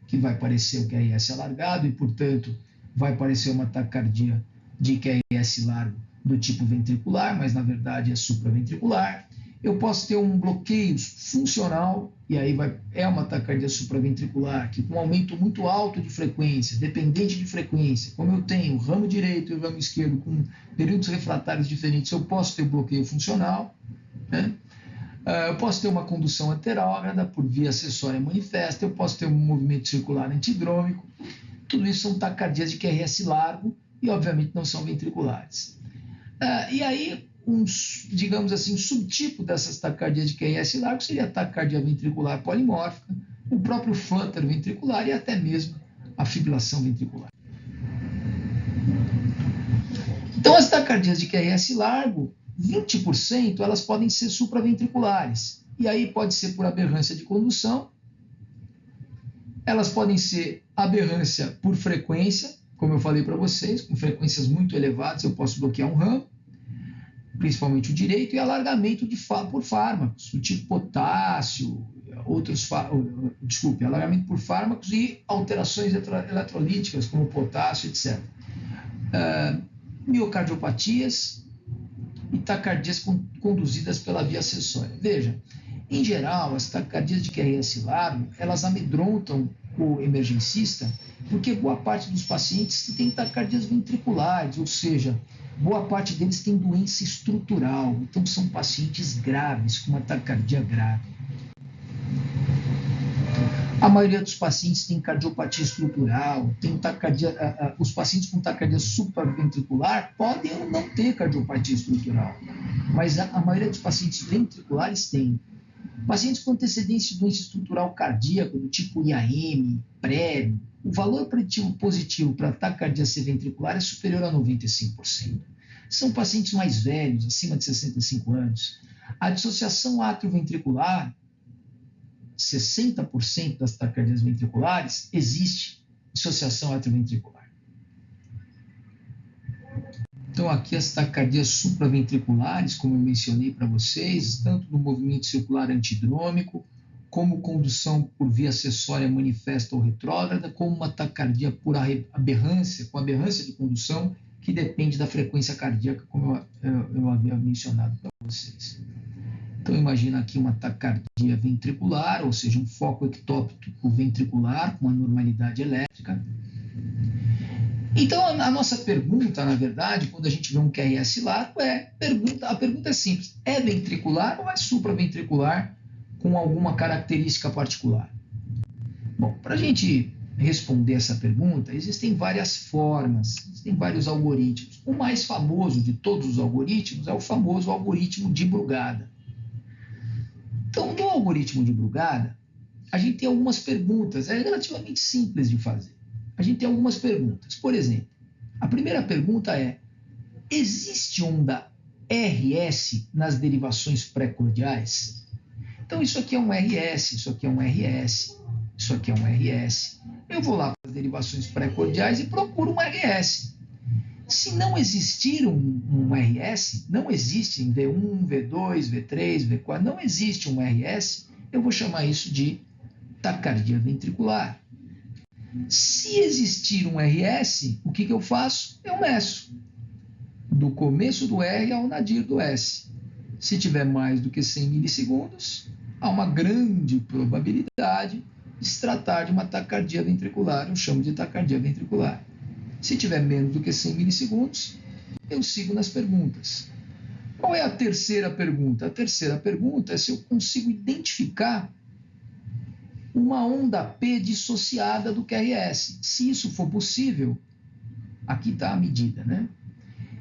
que vai parecer o QRS alargado e, portanto, vai parecer uma taquicardia de QRS largo do tipo ventricular, mas na verdade é supraventricular. Eu posso ter um bloqueio funcional, e aí é uma taquicardia supraventricular, que com um aumento muito alto de frequência, dependente de frequência, como eu tenho o ramo direito e o ramo esquerdo com períodos refratários diferentes, eu posso ter bloqueio funcional, né? Eu posso ter uma condução anterógrada por via acessória manifesta, eu posso ter um movimento circular antidrômico. Tudo isso são taquicardias de QRS largo e, obviamente, não são ventriculares. E aí, digamos assim, um subtipo dessas taquicardias de QRS largo seria a taquicardia ventricular polimórfica, o próprio flutter ventricular e até mesmo a fibrilação ventricular. Então, as taquicardias de QRS largo, 20% elas podem ser supraventriculares, e aí pode ser por aberrância de condução, elas podem ser aberrância por frequência, como eu falei para vocês, com frequências muito elevadas eu posso bloquear um ramo, principalmente o direito, e alargamento por fármacos, do tipo potássio, alargamento por fármacos e alterações eletrolíticas, como potássio, etc. Miocardiopatias e taquicardias conduzidas pela via acessória. Veja, em geral, as taquicardias de QRS largo, elas amedrontam o emergencista, porque boa parte dos pacientes tem taquicardias ventriculares, ou seja, boa parte deles tem doença estrutural, então são pacientes graves, com uma taquicardia grave. A maioria dos pacientes tem cardiopatia estrutural, tem taquicardia, os pacientes com taquicardia supraventricular podem ou não ter cardiopatia estrutural, mas a maioria dos pacientes ventriculares tem. Pacientes com antecedência de doença estrutural cardíaca, do tipo IAM, prévio, o valor preditivo positivo para taquicardia ventricular é superior a 95%. São pacientes mais velhos, acima de 65 anos. A dissociação atrioventricular, 60% das taquicardias ventriculares, existe dissociação atrioventricular. Então, aqui as taquicardias supraventriculares, como eu mencionei para vocês, tanto no movimento circular antidrômico, como condução por via acessória manifesta ou retrógrada, como uma taquicardia por aberrância, com aberrância de condução, que depende da frequência cardíaca, como eu havia mencionado para vocês. Então, imagina aqui uma taquicardia ventricular, ou seja, um foco ectópico ventricular com anormalidade elétrica. Então, a nossa pergunta, na verdade, quando a gente vê um QRS largo, a pergunta é simples: é ventricular ou é supraventricular com alguma característica particular? Bom, para a gente responder essa pergunta, existem várias formas, existem vários algoritmos. O mais famoso de todos os algoritmos é o famoso algoritmo de Brugada. Então, no algoritmo de Brugada, a gente tem algumas perguntas, é relativamente simples de fazer. A gente tem algumas perguntas. Por exemplo, a primeira pergunta é: existe onda RS nas derivações pré-cordiais? Então, isso aqui é um RS, isso aqui é um RS, isso aqui é um RS. Eu vou lá para as derivações pré-cordiais e procuro um RS. Se não existir um RS, não existe em V1, V2, V3, V4, não existe um RS, eu vou chamar isso de taquicardia ventricular. Se existir um RS, o que eu faço? Eu meço do começo do R ao nadir do S. Se tiver mais do que 100 milissegundos, há uma grande probabilidade de se tratar de uma taquicardia ventricular, eu chamo de taquicardia ventricular. Se tiver menos do que 100 milissegundos, eu sigo nas perguntas. Qual é a terceira pergunta? A terceira pergunta é se eu consigo identificar uma onda P dissociada do QRS. Se isso for possível, aqui está a medida, né?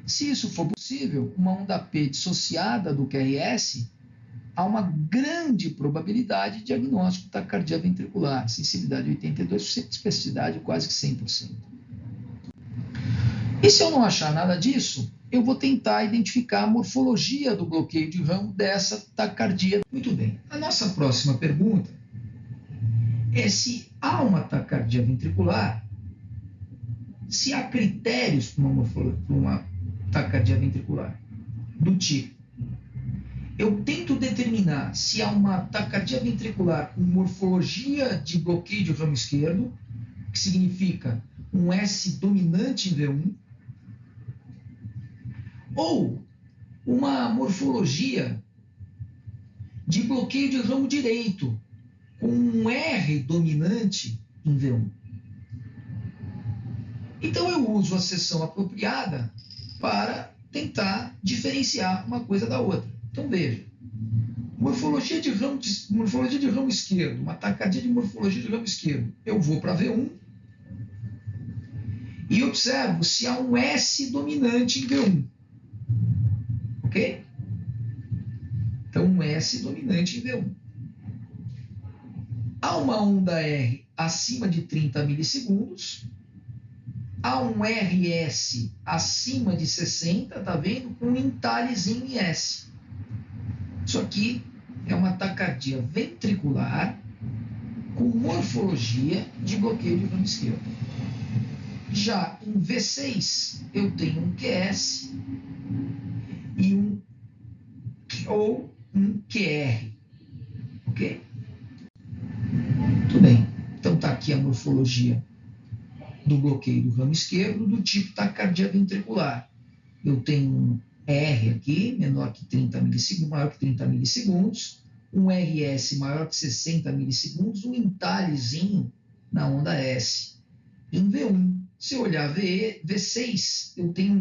Se isso for possível, uma onda P dissociada do QRS, há uma grande probabilidade de diagnóstico de taquicardia ventricular, sensibilidade 82%, especificidade quase que 100%. E se eu não achar nada disso, eu vou tentar identificar a morfologia do bloqueio de ramo dessa taquicardia. Muito bem. A nossa próxima pergunta é se há uma taquicardia ventricular, se há critérios para uma taquicardia ventricular, do tipo: eu tento determinar se há uma taquicardia ventricular com morfologia de bloqueio de ramo esquerdo, que significa um S dominante em V1, ou uma morfologia de bloqueio de ramo direito, com um R dominante em V1. Então eu uso a seção apropriada para tentar diferenciar uma coisa da outra. Então veja, morfologia de ramo esquerdo, uma taquicardia de morfologia de ramo esquerdo. Eu vou para V1 e observo se há um S dominante em V1. Ok? Então, um S dominante em V1. Há uma onda R acima de 30 milissegundos. Há um RS acima de 60, tá vendo? Com um entalhezinho em S. Isso aqui é uma taquicardia ventricular com morfologia de bloqueio de ramo esquerdo. Já em V6, eu tenho um QS ou um QR. Ok? aqui a morfologia do bloqueio do ramo esquerdo do tipo taquicardia ventricular. Eu tenho um R aqui, menor que 30 milissegundos, maior que 30 milissegundos, um RS maior que 60 milissegundos, um entalhezinho na onda S. Em V1, se eu olhar V6, eu tenho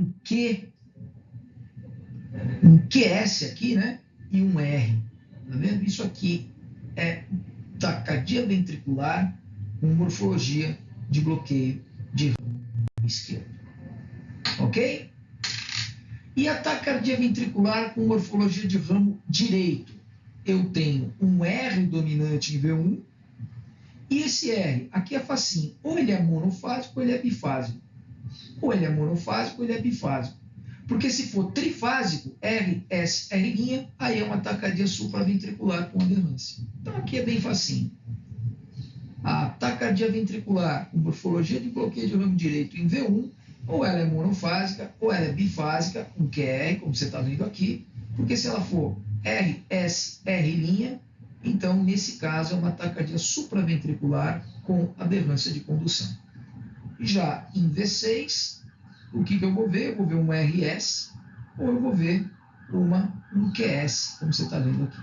um QS aqui, né? E um R. Tá vendo? Isso aqui é taquicardia ventricular com morfologia de bloqueio de ramo esquerdo. Ok? E a taquicardia ventricular com morfologia de ramo direito? Eu tenho um R dominante em V1, e esse R, aqui é facinho, ou ele é monofásico ou ele é bifásico. Ou ele é monofásico ou ele é bifásico. Porque se for trifásico, R, S, R', aí é uma taquicardia supraventricular com aderância. Então aqui é bem facinho. A taquicardia ventricular com morfologia de bloqueio de ramo direito em V1, ou ela é monofásica, ou ela é bifásica, com QR, como você está vendo aqui, porque se ela for R, S, R', então, nesse caso, é uma taquicardia supraventricular com aberrância de condução. Já em V6, o que eu vou ver? Eu vou ver um RS, ou eu vou ver um QS, como você está vendo aqui.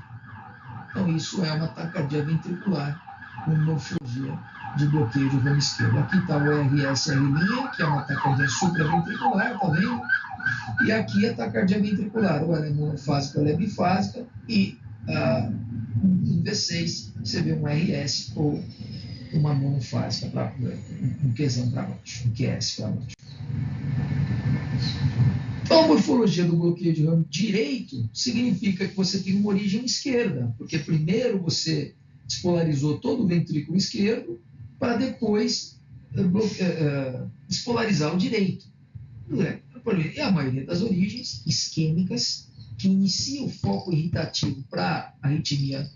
Então, isso é uma taquicardia ventricular com morfologia de bloqueio de ramo esquerdo. Aqui está o RS-R', que é uma taquicardia supraventricular, tá vendo? E aqui a taquicardia ventricular, ou ela é monofásica ou ela é bifásica, e em V6 você vê um RS ou uma monofásica, um Qzão para baixo, um QS para baixo. Então, a morfologia do bloqueio de ramo direito significa que você tem uma origem esquerda, porque primeiro você despolarizou todo o ventrículo esquerdo para depois despolarizar o direito. E a maioria das origens isquêmicas que inicia o foco irritativo para arritmia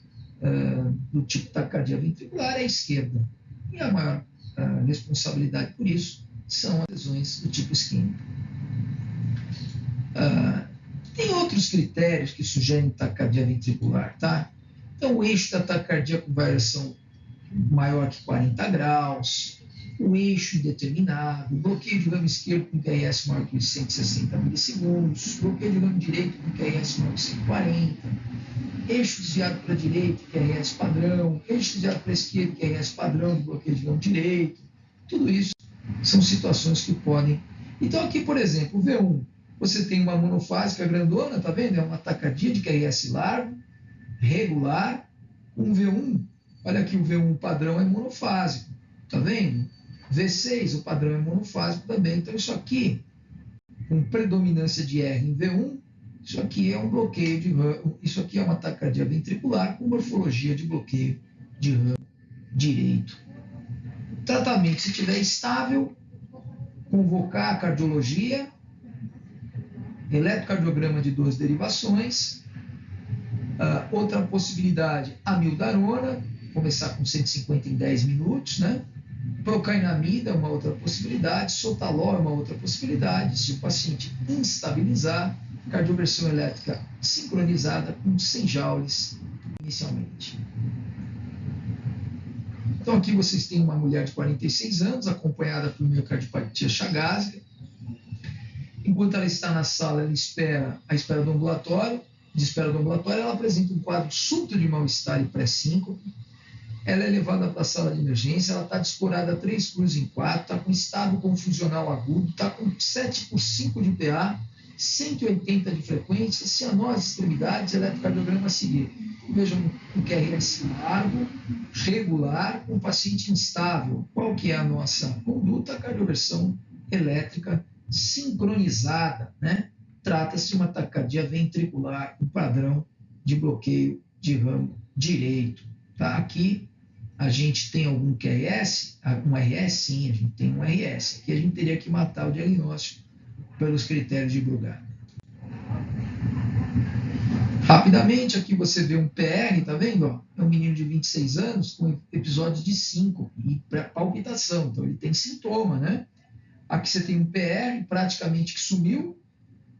do tipo taquicardia ventricular é a esquerda. E a maior responsabilidade por isso são as lesões do tipo isquêmico. Tem outros critérios que sugerem taquicardia ventricular, tá? Então, o eixo da taquicardia com variação maior que 40 graus, o eixo indeterminado, bloqueio de ramo esquerdo com QRS maior que 160 milissegundos, bloqueio de ramo direito com QRS maior que 140, eixo desviado para a direita, QRS padrão, eixo desviado para a esquerda, QRS padrão de bloqueio de ramo direito. Tudo isso são situações que podem... Então, aqui, por exemplo, o V1, você tem uma monofásica grandona, tá vendo? É uma taquicardia de QRS largo, regular, um V1, olha aqui, o V1 padrão é monofásico, tá vendo? V6, o padrão é monofásico também, então isso aqui, com predominância de R em V1, isso aqui é um bloqueio de ramo, isso aqui é uma taquicardia ventricular com morfologia de bloqueio de ramo direito. Tratamento, se estiver estável, convocar a cardiologia, eletrocardiograma de 2 derivações. Outra possibilidade, amiodarona, começar com 150 em 10 minutos, né? Procainamida é uma outra possibilidade, sotalol é uma outra possibilidade, se o paciente instabilizar, cardioversão elétrica sincronizada com 100 joules inicialmente. Então aqui vocês têm uma mulher de 46 anos, acompanhada por miocardiopatia chagásica. Enquanto ela está na sala, ela espera a espera do ambulatório. De espera do ambulatório, ela apresenta um quadro súbito de mal-estar e pré-síncope. Ela é levada para a sala de emergência, ela está discorada 3 cruzes em 4, está com estado confusional agudo, está com 7/5 de PA, 180 de frequência, cianose, extremidades, eletrocardiograma a seguir. Vejam o QRS largo, regular, com paciente instável. Qual que é a nossa conduta? Cardioversão elétrica sincronizada, né? Trata-se de uma taquicardia ventricular, um padrão de bloqueio de ramo direito. Tá? Aqui a gente tem algum QRS, um RS, sim, a gente tem um RS. Aqui a gente teria que matar o diagnóstico pelos critérios de Brugada. Rapidamente, aqui você vê um PR, tá vendo? Ó? É um menino de 26 anos com episódios de síncope e palpitação, então ele tem sintoma, né? Aqui você tem um PR praticamente que sumiu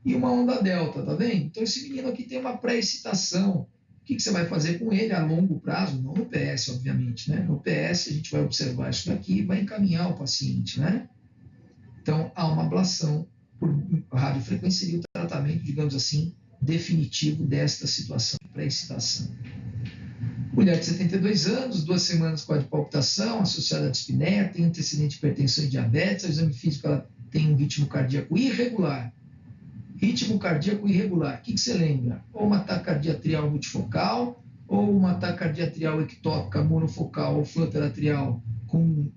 e uma onda delta, tá vendo? Então esse menino aqui tem uma pré-excitação O que você vai fazer com ele a longo prazo? Não no PS, obviamente, né? No PS a gente vai observar isso daqui e vai encaminhar o paciente, né? Então, há uma ablação por radiofrequência, seria o tratamento, digamos assim, definitivo desta situação, pré-excitação. Mulher de 72 anos, 2 semanas com a de palpitação, associada à dispneia, tem antecedente de hipertensão e diabetes, o exame físico ela tem um ritmo cardíaco irregular. Ritmo cardíaco irregular, o que você lembra? Ou uma taquicardia atrial multifocal, ou uma taquicardia atrial ectópica monofocal ou flutter atrial com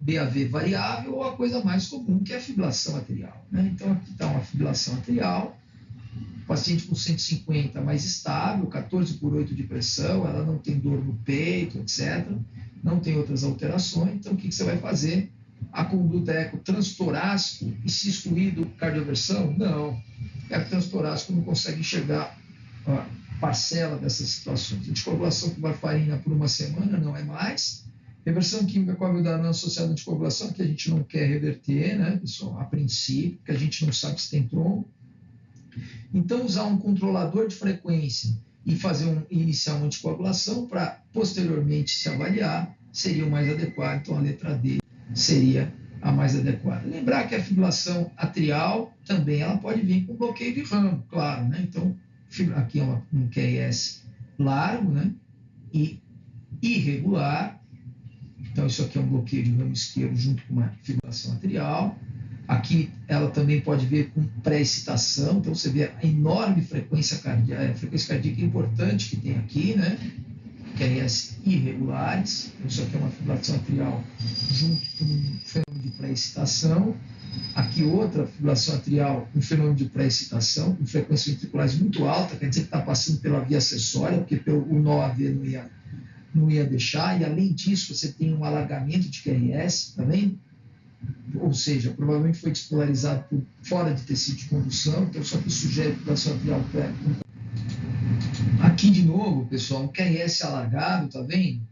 BAV variável, ou a coisa mais comum, que é a fibrilação atrial, né? Então, aqui está uma fibrilação atrial, paciente com 150 mais estável, 14/8 de pressão, ela não tem dor no peito, etc. Não tem outras alterações. Então, o que você vai fazer? A conduta é eco-transtorácico e se excluir do cardioversão? Não. Eco-transtorácico não consegue enxergar a parcela dessas situações. Anticoagulação com varfarina por 1 semana não é mais. Reversão química com amiodarona associada à anticoagulação, que a gente não quer reverter, né, pessoal? A princípio, porque a gente não sabe se tem trombo. Então, usar um controlador de frequência e iniciar uma anticoagulação para posteriormente se avaliar seria o mais adequado. Então, a letra D seria a mais adequada. Lembrar que a fibrilação atrial também ela pode vir com bloqueio de ramo, claro, né? Então, aqui é um QRS largo, né? E irregular. Então, isso aqui é um bloqueio de ramo esquerdo junto com uma fibrilação atrial. Aqui ela também pode vir com pré-excitação, então você vê a enorme frequência cardíaca, a frequência cardíaca importante que tem aqui, né? QRS irregulares, então isso aqui é uma fibrilação atrial junto com um fenômeno de pré-excitação. Aqui outra fibrilação atrial, um fenômeno de pré-excitação, com frequência ventriculares muito alta, quer dizer que está passando pela via acessória, porque o nó AV não ia deixar, e além disso você tem um alargamento de QRS, tá vendo? Ou seja, provavelmente foi despolarizado por fora de tecido de condução, então só que sugere fibrilação atrial pré. Aqui de novo, pessoal, um QRS alargado, tá vendo?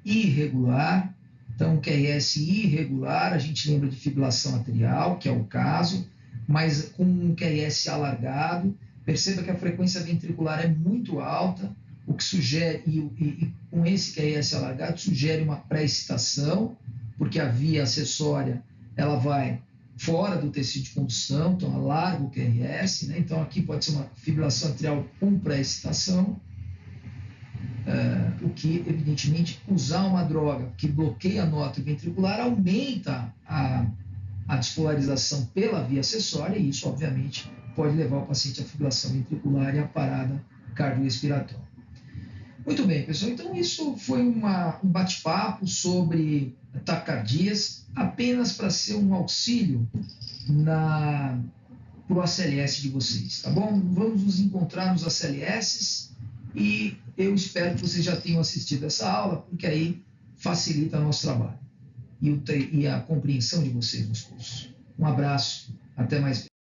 Irregular. Então, um QRS irregular, a gente lembra de fibrilação atrial, que é o caso, mas com um QRS alargado, perceba que a frequência ventricular é muito alta, o que sugere, e com esse QRS alargado, sugere uma pré-excitação, porque a via acessória ela vai fora do tecido de condução, então alarga o QRS, né? Então aqui pode ser uma fibrilação atrial com pré-excitação, o que evidentemente usar uma droga que bloqueia a nó ventricular aumenta a despolarização pela via acessória, e isso obviamente pode levar o paciente à fibrilação ventricular e à parada cardiorrespiratória. Muito bem, pessoal. Então, isso foi um bate-papo sobre taquicardias, apenas para ser um auxílio para o ACLS de vocês, tá bom? Vamos nos encontrar nos ACLS e eu espero que vocês já tenham assistido essa aula, porque aí facilita nosso trabalho e a compreensão de vocês nos cursos. Um abraço, até mais vezes.